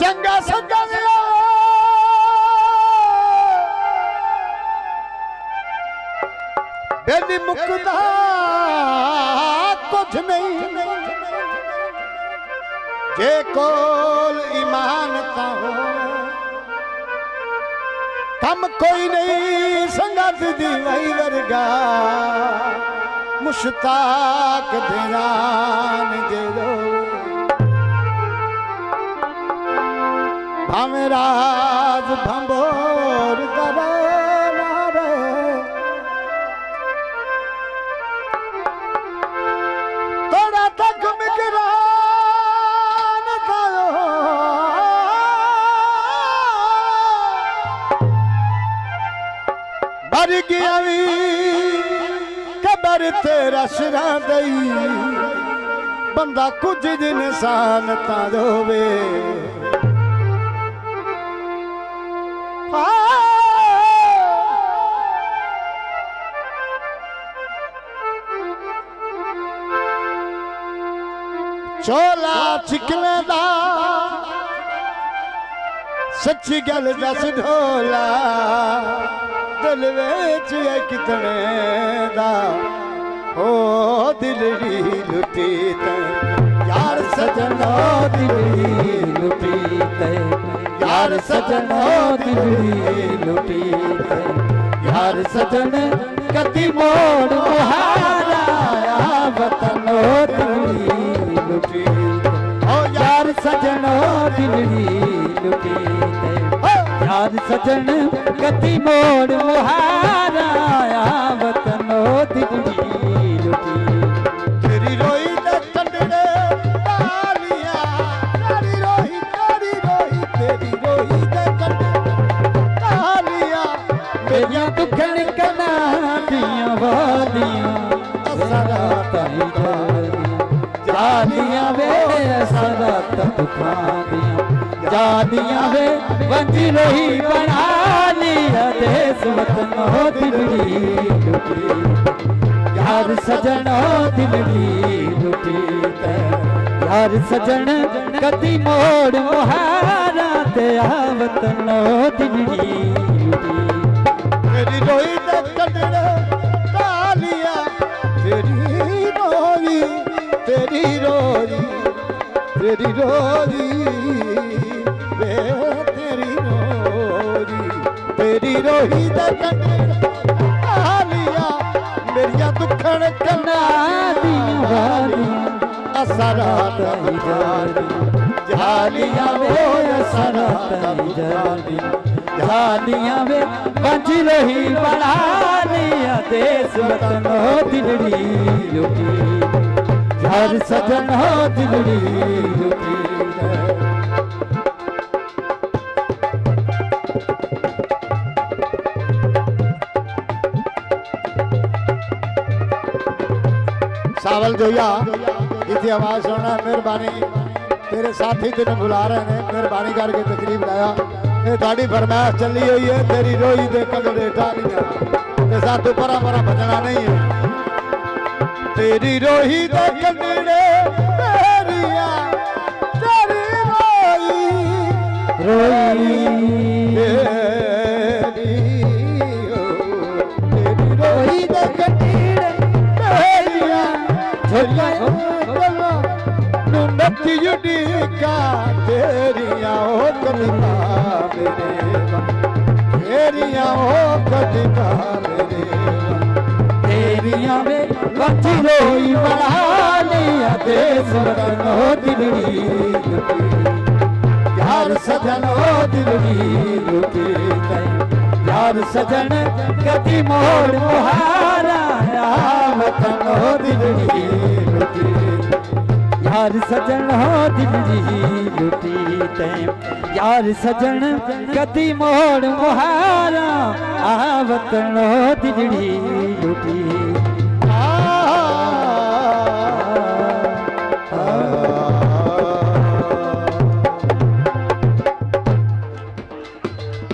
चंगा संगा दिया बेली मुकदा कुछ नहीं जे कोल ईमान ता हो कम कोई नहीं संगत दी वही वर्गा मुश्ताक ध्यान दे दो भावे राज भंबोर दराना रे तोड़ा तक मिकरान तायो मर गया भी कबर तेरा शरा दई बंदा कुछ इंसान ता होवे चोला चिकने दा सच्ची गल दस ढोला दिल विच कितने दा ओ दिलड़ी लुटी ते यार सजना दिलड़ी लुटी ते यार सजना दिलड़ी लुटी ते यार सजन कति मोड़ मुहारा वतनो दिलड़ी लुटी ओ यार सजनो दिलड़ी लुटी ते यार सजन कति मोड़ मुहारा वतनो दिलड़ी लुटी तेरी रोई दे कंडड़े तालियां तेरी रोई तेरी रोई दे कंडड़े तालियां मेरियां दुखन कना दियां वालियां असरा ताई जादियां वे सदा तुखादियां जादियां वे वंजी रही बना लिया देश वतन हो दिलड़ी लुटी यार सजन हो दिलड़ी लुटी ते यार सजन कति मोड़ मुहारा ते वतन हो दिलड़ी लुटी तेरी रोई दे कंडड़े तालियां तेरी रोई तेरी रोरी वे तेरी रोही दे कंडड़िया मेरिया दुखन कना दियां असरा ताई जालियां वे असरा ताई जालियां वे बंज रही बना लिया देश वतन हो दिलड़ी लुटी यार सजन हो दिलड़ी लुटी सावल जोया इतनी आवाज सुनना मेहरबानी तेरे साथी तेन बुला रहे हैं मेहरबानी करके तकरीब लाया ये थोड़ी फरमाइश चली हुई है तेरी रोई दे कंगड़े टालियां ते साथों परा परा बचना नहीं है तेरी रोही दे कंगड़े तेरिया तेरी रोई तेरी रोही दे कंगड़े तेरिया नती युडिका तेरिया ओ कदमा मेरे तेरिया ओ कदमा मेरे तेरिया में बच्ची रोई बना लिया देश वतन हो दिलड़ी लुटी यार सजन हो दिलड़ी लुटी यार सजन कति मोड़ मुहारा वतन हो दिलड़ी लुटी यार सजन हो दिलड़ी लुटी ते यार सजन कति मोड़ मुहारा वतन हो दिलड़ी लुटी